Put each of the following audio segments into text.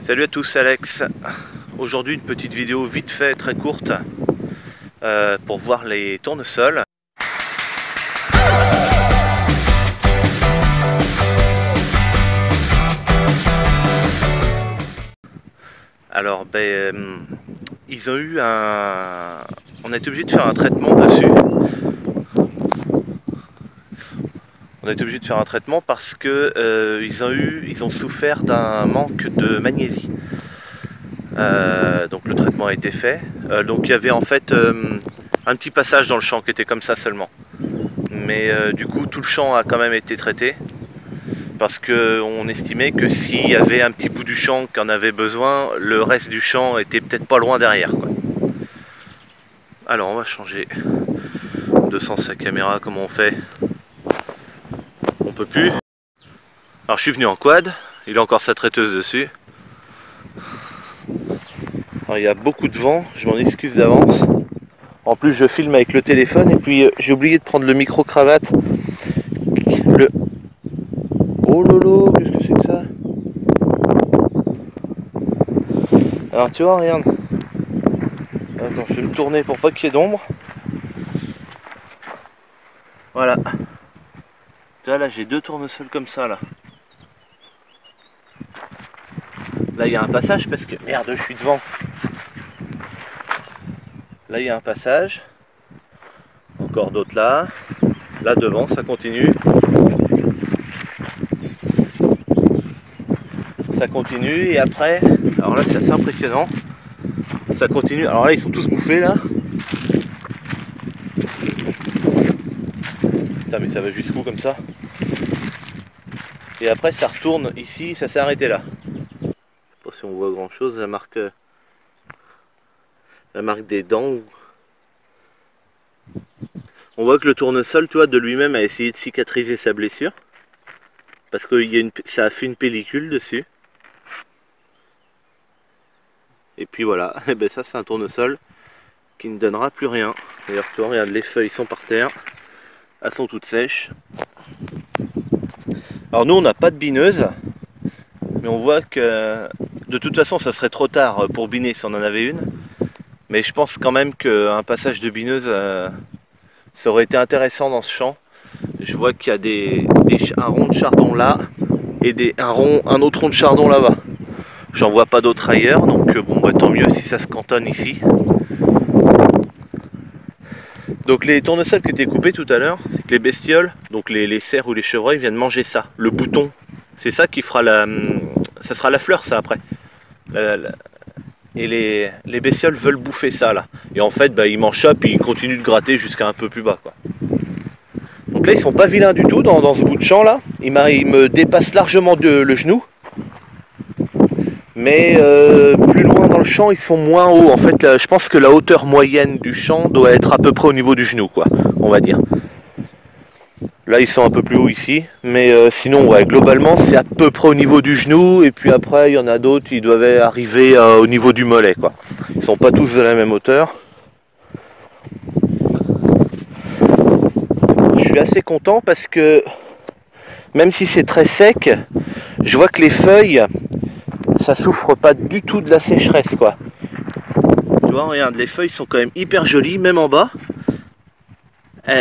Salut à tous, c'est Alex. Aujourd'hui une petite vidéo vite fait, très courte, pour voir les tournesols. Alors ils ont eu un... On a été obligé de faire un traitement dessus. On a été obligé de faire un traitement parce que ils ont souffert d'un manque de magnésie. Donc le traitement a été fait. Donc il y avait en fait un petit passage dans le champ qui était comme ça seulement. Mais du coup tout le champ a quand même été traité. Parce qu'on estimait que s'il y avait un petit bout du champ qui en avait besoin, le reste du champ était peut-être pas loin derrière, quoi. Alors on va changer de sens la caméra, comment on fait? On peut plus. Alors je suis venu en quad, il a encore sa traiteuse dessus. Alors, il y a beaucoup de vent, je m'en excuse d'avance. En plus je filme avec le téléphone et puis j'ai oublié de prendre le micro-cravate. Oh lolo, qu'est-ce que c'est que ça? Alors tu vois, regarde. Attends, je vais me tourner pour pas qu'il y ait d'ombre. Voilà. Tu vois, là j'ai deux tournesols comme ça là. Là il y a un passage parce que... Merde, je suis devant. Là il y a un passage. Encore d'autres là. Là devant, ça continue. Ça continue et après... Alors là c'est assez impressionnant. Ça continue. Alors là ils sont tous bouffés là. Putain mais ça va jusqu'où comme ça? Et après ça retourne ici, ça s'est arrêté là. Je sais pas si on voit grand chose, la marque des dents. On voit que le tournesol, tu vois, de lui-même a essayé de cicatriser sa blessure. Parce que ça a fait une pellicule dessus. Et puis voilà, et ben ça c'est un tournesol qui ne donnera plus rien. D'ailleurs tu vois, regarde, les feuilles sont par terre. Elles sont toutes sèches. Alors nous on n'a pas de bineuse. Mais on voit que de toute façon ça serait trop tard pour biner si on en avait une. Mais je pense quand même qu'un passage de bineuse ça aurait été intéressant dans ce champ. Je vois qu'il y a un rond de chardon là et un autre rond de chardon là-bas. J'en vois pas d'autres ailleurs, donc bon bah tant mieux si ça se cantonne ici. Donc les tournesols qui étaient coupés tout à l'heure, c'est que les bestioles, donc les cerfs ou les chevreuils viennent manger ça, le bouton. C'est ça qui fera ça sera la fleur ça après. Et les bestioles veulent bouffer ça là. Et en fait bah, ils mangent ça puis ils continuent de gratter jusqu'à un peu plus bas, quoi. Donc là ils sont pas vilains du tout dans ce bout de champ là. Ils me dépassent largement le genou. Mais plus loin dans le champ ils sont moins hauts. En fait là, je pense que la hauteur moyenne du champ doit être à peu près au niveau du genou, quoi, on va dire. Là ils sont un peu plus hauts ici. Mais sinon ouais, globalement c'est à peu près au niveau du genou. Et puis après il y en a d'autres, ils doivent arriver au niveau du mollet, quoi. Ils sont pas tous de la même hauteur. Je suis assez content parce que même si c'est très sec, je vois que les feuilles ça souffre pas du tout de la sécheresse, quoi. Tu vois, regarde, les feuilles sont quand même hyper jolies, même en bas. Tu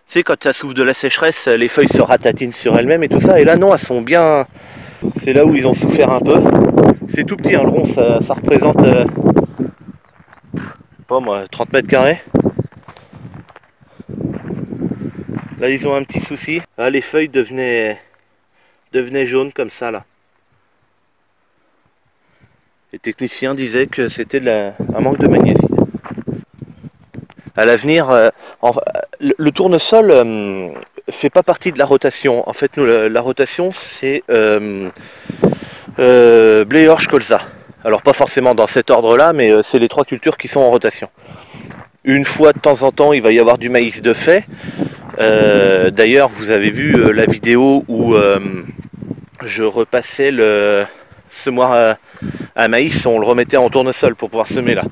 sais, quand ça souffre de la sécheresse, les feuilles se ratatinent sur elles-mêmes et tout ça. Et là, non, elles sont bien... C'est là où ils ont souffert un peu. C'est tout petit, hein, le rond, ça représente... je sais pas moi, 30 mètres carrés. Là, ils ont un petit souci. Là, les feuilles devenaient jaunes comme ça, là. Les techniciens disaient que c'était un manque de magnésie. À l'avenir, le tournesol fait pas partie de la rotation. En fait, nous, la rotation, c'est blé, orge, colza. Alors pas forcément dans cet ordre-là, mais c'est les trois cultures qui sont en rotation. Une fois de temps en temps, il va y avoir du maïs de fait. D'ailleurs, vous avez vu la vidéo où je repassais le semoir à maïs, on le remettait en tournesol pour pouvoir semer là.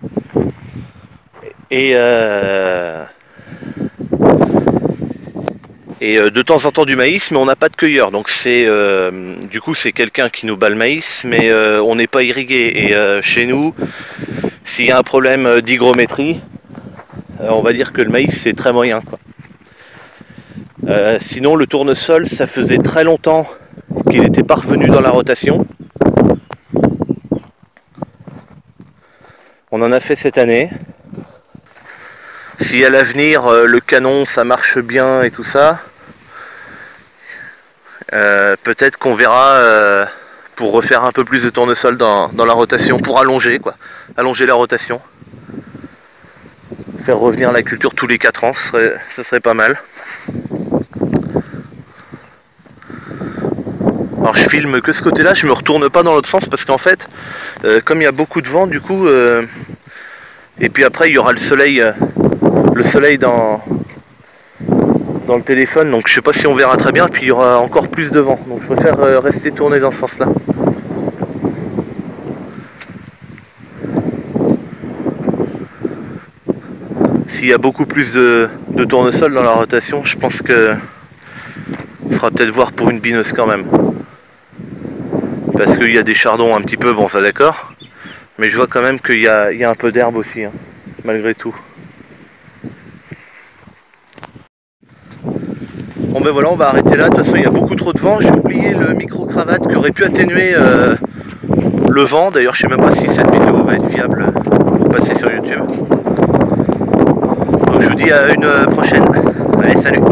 Et de temps en temps du maïs, mais on n'a pas de cueilleur. Donc c'est du coup c'est quelqu'un qui nous bat le maïs, mais on n'est pas irrigué. Et chez nous, s'il y a un problème d'hygrométrie, on va dire que le maïs c'est très moyen, quoi. Sinon le tournesol, ça faisait très longtemps qu'il n'était pas revenu dans la rotation. On en a fait cette année. Si à l'avenir le canon ça marche bien et tout ça, peut-être qu'on verra pour refaire un peu plus de tournesol dans la rotation, pour allonger quoi, allonger la rotation. Faire revenir la culture tous les 4 ans, ce serait pas mal. Alors je filme que ce côté là, je me retourne pas dans l'autre sens parce qu'en fait, comme il y a beaucoup de vent du coup, et puis après il y aura le soleil dans le téléphone, donc je sais pas si on verra très bien, et puis il y aura encore plus de vent, donc je préfère rester tourné dans ce sens là. S'il y a beaucoup plus de tournesol dans la rotation, je pense que il faudra peut-être voir pour une bineuse quand même. Parce qu'il y a des chardons un petit peu, bon ça d'accord, mais je vois quand même qu'il y a un peu d'herbe aussi, hein, malgré tout. Bon ben voilà, on va arrêter là, de toute façon il y a beaucoup trop de vent, j'ai oublié le micro-cravate qui aurait pu atténuer le vent, d'ailleurs je sais même pas si cette vidéo va être viable pour passer sur YouTube. Donc je vous dis à une prochaine, allez salut.